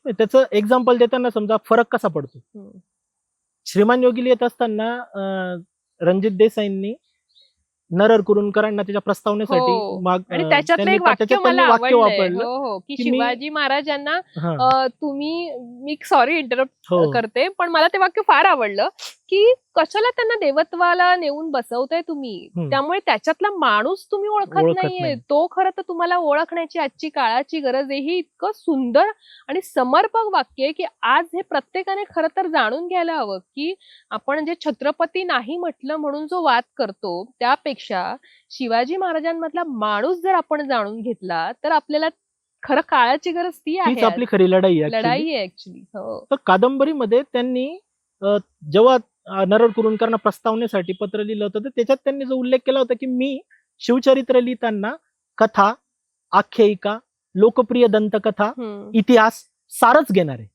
त्याचं एक्झाम्पल देताना समजा फरक कसा पडतो. श्रीमान योगी लिहित असताना रणजित देसाईंनी नरहर कुरुंदकरांना त्याच्या प्रस्तावनेसाठी आणि त्याच्यातलं एक वाक्य मला वाक्य आवडलंय वापरलं की शिवाजी महाराजांना तुम्ही, मी सॉरी इंटरप्ट करते, पण मला ते वाक्य फार आवडलं की कशाला त्यांना देवत्वाला नेऊन बसवताय तुम्ही, त्यामुळे त्याच्यातला माणूस तुम्ही ओळखत नाहीये, तो खरं तर तुम्हाला ओळखण्याची आजची काळाची गरज आहे. ही इतकं सुंदर आणि समर्पक वाक्य आहे की आज हे प्रत्येकाने खरं तर जाणून घ्यायला हवं की आपण जे छत्रपती नाही म्हटलं म्हणून जो वाद करतो त्यापेक्षा शिवाजी महाराजांमधला माणूस जर आपण जाणून घेतला तर आपल्याला खरं काळाची गरज ती आहे, आपली खरी लढाई आहे ऍक्च्युली. तर कादंबरीमध्ये त्यांनी जेव्हा नरहर कुरुंदकरांना प्रस्तावनेसाठी पत्र लिहिलं होतं तर त्याच्यात त्यांनी जो उल्लेख केला होता की मी शिवचरित्र लिहिताना कथा, आख्यायिका, लोकप्रिय दंतकथा, इतिहास सारच घेणार आहे.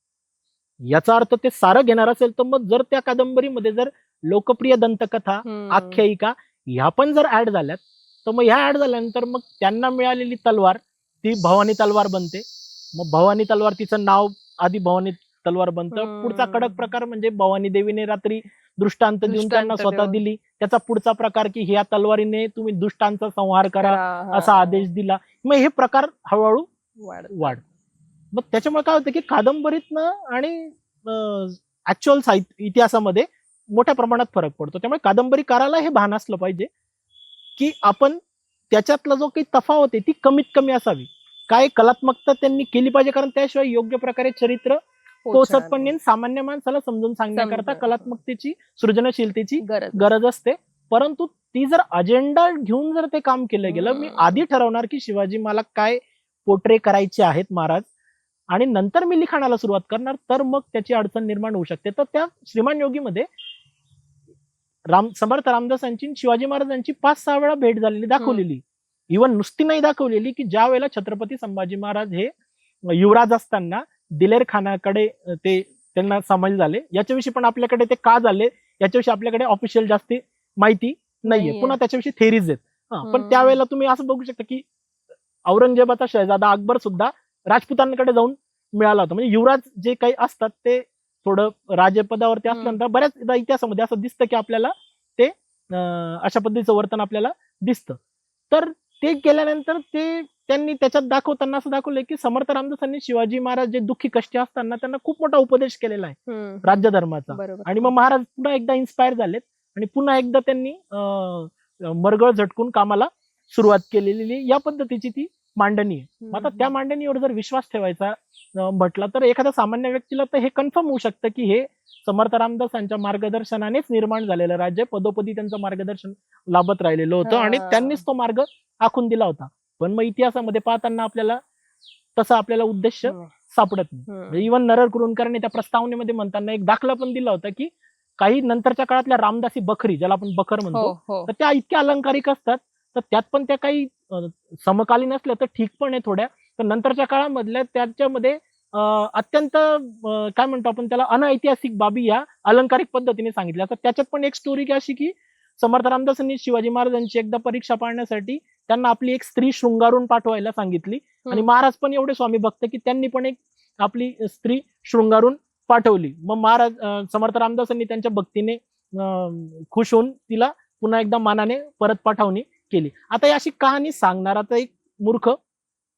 याचा अर्थ ते सारं घेणार असेल तर मग जर त्या कादंबरीमध्ये जर लोकप्रिय दंतकथा, आख्यायिका ह्या पण जर ऍड झाल्यात तर मग ह्या ऍड झाल्यानंतर मग त्यांना मिळालेली तलवार ती भवानी तलवार बनते. मग भवानी तलवार, तिचं नाव आधी भवानी तलवार बनतं. पुढचा कडक प्रकार म्हणजे भवानी देवीने रात्री दृष्टांत देऊन त्यांना स्वतः दिली. त्याचा पुढचा प्रकार की ह्या तलवारीने तुम्ही दुष्टांचा संहार करा असा आदेश दिला. मग हे प्रकार हळूहळू वाढ. मग त्याच्यामुळे काय होतं की कादंबरीतनं आणि ऍक्च्युअल इतिहासामध्ये मोठ्या प्रमाणात फरक पडतो. त्यामुळे कादंबरीकाराला हे भान असलं पाहिजे की आपण त्याच्यातला जो काही तफावत आहे ती कमीत कमी असावी. काय कलात्मकता त्यांनी केली पाहिजे, कारण त्याशिवाय योग्य प्रकारे चरित्र पोचत पण नाही. सामान्य माणसाला समजून सांगण्याकरता कलात्मकतेची, सृजनशीलतेची गरज असते. परंतु ती जर अजेंडा घेऊन जर ते काम केलं गेलं, मी आधी ठरवणार की शिवाजी मला काय पोर्ट्रे करायचे आहेत महाराज, आणि नंतर मी लिखाणाला सुरुवात करणार, तर मग त्याची अडचण निर्माण होऊ शकते. तर त्या श्रीमान योगीमध्ये समर्थ रामदासांची शिवाजी महाराजांची 5-6 वेळा भेट झालेली दाखवलेली. इव्हन नुसती नाही दाखवलेली की ज्या वेळेला छत्रपती संभाजी महाराज हे युवराज असताना दिलेर खानाकडे ते त्यांना सामील झाले, याच्याविषयी पण आपल्याकडे ते का झाले याच्याविषयी आपल्याकडे ऑफिशियल जास्ती माहिती नाहीये. पुन्हा त्याच्याविषयी थेरीज आहेत. पण त्यावेळेला तुम्ही असं बघू शकता की औरंगजेबाचा शहजादा अकबर सुद्धा राजपुतांकडे जाऊन मिळाला होता. म्हणजे युवराज जे काही असतात ते थोडं राजपदावरती असल्यानंतर बऱ्याचदा इतिहासामध्ये असं दिसतं की आपल्याला ते अशा पद्धतीचं वर्तन आपल्याला दिसतं. तर ते केल्यानंतर त्यांनी त्याच्यात दाखवताना असं दाखवलंय की समर्थ रामदासांनी शिवाजी महाराज जे दुःखी कष्टी असताना त्यांना खूप मोठा उपदेश केलेला आहे राज्यधर्माचा. आणि मग महाराज पुन्हा एकदा इन्स्पायर झालेत आणि पुन्हा एकदा त्यांनी मरगळ झटकून कामाला सुरुवात केलेली या पद्धतीची ती मांडणी आहे. आता त्या मांडणीवर जर विश्वास ठेवायचा म्हटला तर एखाद्या सामान्य व्यक्तीला तर हे कन्फर्म होऊ शकतं की हे समर्थ रामदासांच्या मार्गदर्शनानेच निर्माण झालेलं राज्य, पदोपदी त्यांचं मार्गदर्शन लाभत राहिलेलं होतं आणि त्यांनीच तो मार्ग आखून दिला होता. पण मग इतिहासामध्ये पाहताना आपल्याला तसा आपल्याला उद्देश सापडत नाही. इव्हन नरहर कुरुंदकरांनी त्या प्रस्तावनेमध्ये म्हणताना एक दाखला पण दिला होता की काही नंतरच्या काळातल्या रामदासी बखरी, ज्याला आपण बखर म्हणतो, तर त्या इतक्या अलंकारिक असतात, तर त्यात पण त्या काही समकालीन असल्या तर ठीक पण आहे थोड्या, तर नंतरच्या काळामधल्या त्याच्यामध्ये अत्यंत काय म्हणतो आपण त्याला अनैतिहासिक बाबी या अलंकारिक पद्धतीने सांगितल्या. तर त्याच्यात पण एक स्टोरी अशी की समर्थ रामदासांनी शिवाजी महाराजांची एकदा परीक्षा पाळण्यासाठी त्यांना आपली एक स्त्री शृंगारून पाठवायला सांगितली आणि महाराज पण एवढे स्वामी भक्त की त्यांनी पण एक आपली स्त्री शृंगारून पाठवली. मग महाराज समर्थ रामदासांनी त्यांच्या भक्तीने खुश होऊन तिला पुन्हा एकदा मानाने परत पाठवणी केली. आता अशी कहाणी सांगणारा तर एक मूर्ख,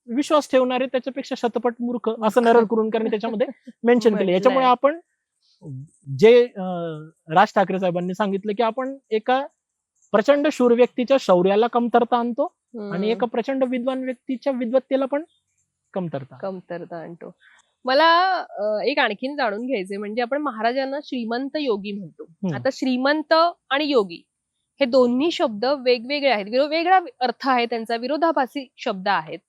विश्वास ठेवणारे त्याच्यापेक्षा शतपट मूर्ख, असं नरहर कुरुंदकरांनी त्याच्यामध्ये मेन्शन केले. याच्यामुळे आपण जे राज ठाकरे साहेबांनी सांगितलं की आपण एका प्रचंड शूर व्यक्तीच्या शौर्याला कमतरता आणतो आणि एका प्रचंड विद्वान व्यक्तीच्या विद्वत्तेला पण कमतरता आणतो. मला एक आणखीन जाणून घ्यायचंय, म्हणजे आपण महाराजांना श्रीमंत योगी म्हणतो. आता श्रीमंत आणि योगी हे दोन्ही शब्द वेगवेगळे आहेत, वेगवेगळा अर्थ आहे त्यांचा, विरोधाभासी शब्द आहेत.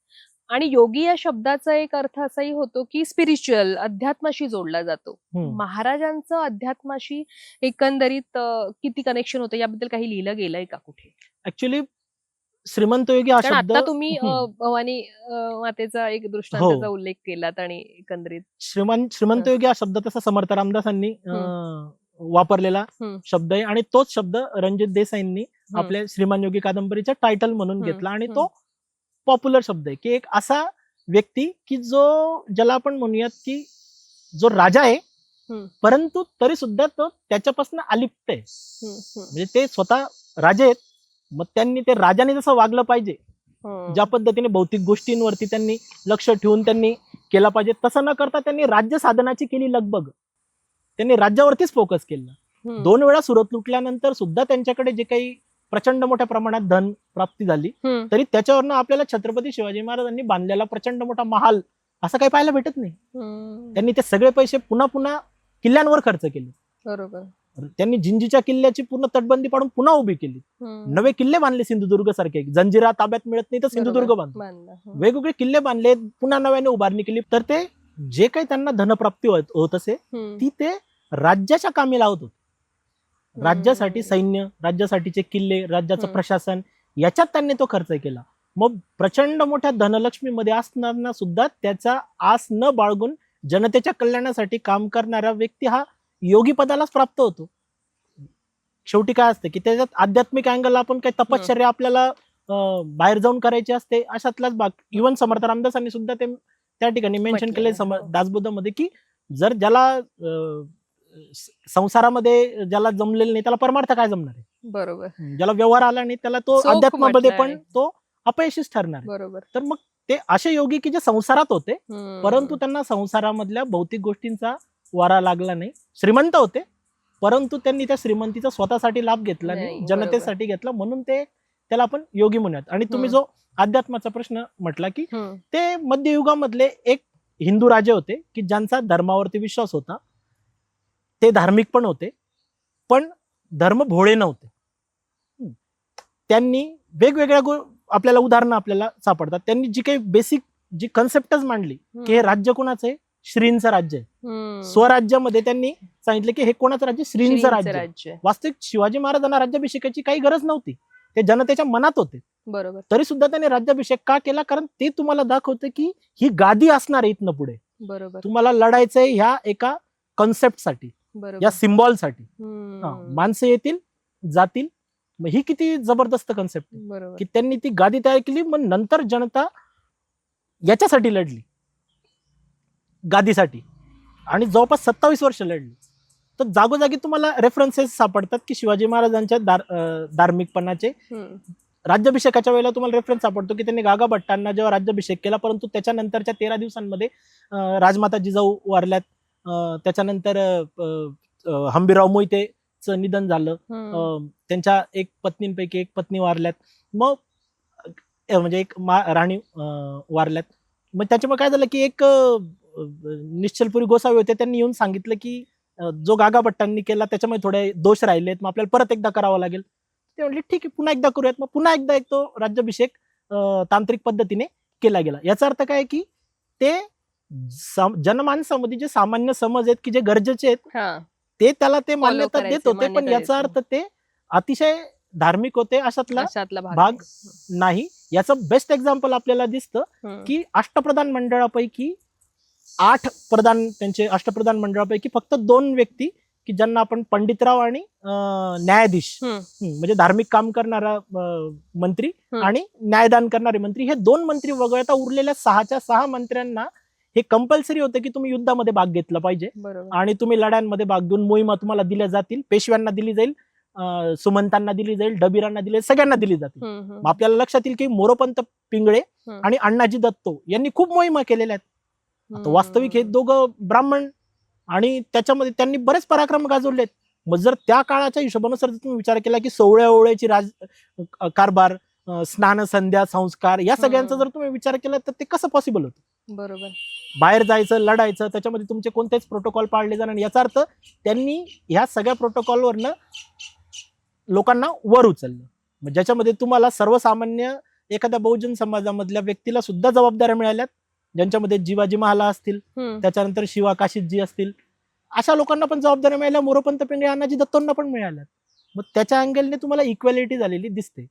आणि योगी या शब्दाचा एक अर्थ असाही होतो की स्पिरिच्युअल, अध्यात्माशी जोडला जातो. महाराजांचं अध्यात्माशी एकंदरीत किती कनेक्शन होतं याबद्दल काही लिहिलं गेलंय का कुठे? ऍक्च्युअली श्रीमंत योगी हा शब्द, आता तुम्ही भवानी मातेचा एक दृष्टांताचा उल्लेख केलात आणि एकंदरीत श्रीमंत योगी हा शब्द तसा समर्थ रामदासांनी वापरलेला शब्द आहे आणि तोच शब्द रणजित देसाईंनी आपल्या श्रीमान योगी कादंबरीच्या टायटल म्हणून घेतला आणि तो पॉप्युलर शब्द आहे की एक असा व्यक्ती की ज्याला आपण म्हणूयात की जो राजा आहे हम्म. परंतु तरी सुद्धा तो त्याच्यापासून अलिप्त आहे. म्हणजे ते स्वतः राजे आहेत, मग त्यांनी ते राजाने जसं वागलं पाहिजे, ज्या पद्धतीने भौतिक गोष्टींवरती त्यांनी लक्ष ठेवून त्यांनी केला पाहिजे, तसं न करता त्यांनी राज्य साधनाची केली लगबग. त्यांनी राज्यावरतीच फोकस केला. 2 वेळा सुरत लुटल्यानंतर सुद्धा त्यांच्याकडे जे काही प्रचंड मोठ्या प्रमाणात धन प्राप्ती झाली, तरी त्याच्यावरनं आपल्याला छत्रपती शिवाजी महाराजांनी बांधलेला प्रचंड मोठा महाल असं काही पाहायला भेटत नाही. त्यांनी ते सगळे पैसे पुन्हा पुन्हा किल्ल्यांवर खर्च केले. बरोबर. त्यांनी जिंजीच्या किल्ल्याची पूर्ण तटबंदी पाडून पुन्हा उभी केली. नवे किल्ले बांधले सिंधुदुर्ग सारखे. जंजिरा ताब्यात मिळत नाही तर सिंधुदुर्ग बांधला. वेगवेगळे किल्ले बांधले, पुन्हा नव्याने उभारणी केली. तर ते जे काही त्यांना धनप्राप्ती होत असे ती ते राज्याच्या कामी लावत होते. राज्यासाठी सैन्य, राज्यासाठीचे किल्ले, राज्याचं प्रशासन याच्यात त्यांनी तो खर्च केला. मग प्रचंड मोठ्या धनलक्ष्मीमध्ये असताना सुद्धा त्याचा आस न बाळगून जनतेच्या कल्याणासाठी काम करणारा व्यक्ती हा योगी पदालाच प्राप्त होतो. शेवटी काय असतं की त्याच्यात आध्यात्मिक अँगल, आपण काही तपश्चर्या आपल्याला बाहेर जाऊन करायची असते, अशातलाच भाग. इव्हन समर्थ रामदासांनी सुद्धा ते त्या ठिकाणी मेन्शन केले दासबोधामध्ये की जर ज्याला संसारामध्ये ज्याला जमलेलं नाही त्याला परमार्थ काय जमणार आहे. बरोबर. ज्याला व्यवहार आला नाही त्याला तो अध्यात्मामध्ये पण तो अपयशीच ठरणार आहे. बरोबर. तर मग ते असे योगी की जे संसारात होते परंतु त्यांना संसारामधल्या भौतिक गोष्टींचा वारा लागला नाही. श्रीमंत होते परंतु त्यांनी त्या श्रीमंतीचा स्वतःसाठी लाभ घेतला नाही, जनतेसाठी घेतला, म्हणून ते त्याला आपण योगी म्हणूयात. आणि तुम्ही जो अध्यात्माचा प्रश्न म्हटला की ते मध्ययुगामधले एक हिंदू राजे होते की ज्यांचा धर्मावरती विश्वास होता. ते धार्मिक पण होते पण धर्म भोळे नव्हते. त्यांनी वेगवेगळ्या आपल्याला उदाहरणं आपल्याला सापडतात. त्यांनी जी काही बेसिक जी कन्सेप्टच मांडली की हे राज्य कोणाचं आहे, श्रींचं राज्य आहे. स्वराज्यामध्ये त्यांनी सांगितलं की हे कोणाचं राज्य, श्रींचं राज्य. वास्तविक शिवाजी महाराजांना राज्याभिषेकाची काही गरज नव्हती, ते जनतेच्या मनात होते. बरोबर. तरी सुद्धा त्यांनी राज्याभिषेक का केला, कारण ते तुम्हाला दाखवते की ही गादी असणार आहे इथनं पुढे. बरोबर. तुम्हाला लढायचंय ह्या एका कॉन्सेप्टसाठी, या सिम्बॉलसाठी. माणसं येतील जातील, ही किती जबरदस्त कन्सेप्ट की त्यांनी ती गादी तयार केली. मग नंतर जनता याच्यासाठी लढली, गादीसाठी, आणि जवळपास 27 वर्ष लढली. तर जागोजागी तुम्हाला रेफरन्सेस सापडतात की शिवाजी महाराजांच्या धार्मिकपणाचे. राज्याभिषेकाच्या वेळेला तुम्हाला रेफरन्स सापडतो की त्यांनी गागा भट्टांना जेव्हा राज्याभिषेक केला, परंतु त्याच्यानंतरच्या 13 दिवसांमध्ये राजमाता जिजाऊ वारल्यात. त्याच्यानंतर हंबीरराव मोहितेचं निधन झालं. त्यांच्या एक पत्नींपैकी एक पत्नी वारल्यात. मग म्हणजे एक राणी वारल्यात. मग त्याच्यामुळे काय झालं की एक निश्चलपुरी गोसावी होते, त्यांनी येऊन सांगितलं की जो गागा भट्टांनी केला त्याच्यामुळे थोडे दोष राहिलेत, मग आपल्याला परत एकदा करावं लागेल. ते म्हटले ठीक आहे, पुन्हा एकदा करूयात. मग पुन्हा एकदा एक तो राज्याभिषेक तांत्रिक पद्धतीने केला गेला. याचा अर्थ काय की ते जनमानसामध्ये जे सामान्य समज आहेत की जे गरजेचे आहेत ते त्याला ते मान्यता देत होते, पण याचा अर्थ ते अतिशय धार्मिक होते अशातला भाग नाही. याचं बेस्ट एक्झाम्पल आपल्याला दिसतं की अष्टप्रधान मंडळापैकी 8 प्रधान, त्यांचे अष्टप्रधान मंडळापैकी फक्त 2 व्यक्ती की ज्यांना आपण पंडितराव आणि न्यायाधीश, म्हणजे धार्मिक काम करणारा मंत्री आणि न्यायदान करणारे मंत्री, हे 2 मंत्री वगळता उरलेल्या 6च्या 6 मंत्र्यांना हे कंपल्सरी होतं की तुम्ही युद्धामध्ये भाग घेतला पाहिजे आणि तुम्ही लढ्यांमध्ये भाग घेऊन मोहिमा तुम्हाला दिल्या जातील. पेशव्यांना दिली जाईल, सुमंतांना दिली जाईल, डबीरांना दिली जाईल, सगळ्यांना दिली जातील. आपल्याला लक्षात येईल की मोरोपंत पिंगळे आणि अण्णाजी दत्तो यांनी खूप मोहिमा केलेल्या आहेत. आता वास्तविक हे दोघं ब्राह्मण आणि त्याच्यामध्ये त्यांनी बरेच पराक्रम गाजवलेत. मग जर त्या काळाच्या हिशोबानुसार तुम्ही विचार केला की 16 ओवळ्याची कारभार, स्नान संध्या संस्कार या सगळ्यांचा जर तुम्ही विचार केला तर ते कसं पॉसिबल होतं. बरोबर. बाहेर जायचं, लढायचं, त्याच्यामध्ये तुमचे कोणतेच प्रोटोकॉल पाळले जाणार. याचा अर्थ त्यांनी ह्या सगळ्या प्रोटोकॉलवरनं लोकांना वर उचललं, ज्याच्यामध्ये तुम्हाला सर्वसामान्य एखाद्या बहुजन समाजामधल्या व्यक्तीला सुद्धा जबाबदाऱ्या मिळाल्यात, ज्यांच्यामध्ये जिवाजी महाला असतील, त्याच्यानंतर शिवा काशीदजी असतील, अशा लोकांना पण जबाबदाऱ्या मिळाल्या. मोरोपंत पिंगळे, अण्णाजी दत्तोंना पण मिळाल्यात. मग त्याच्या अँगलने तुम्हाला इक्वॅलिटी झालेली दिसते.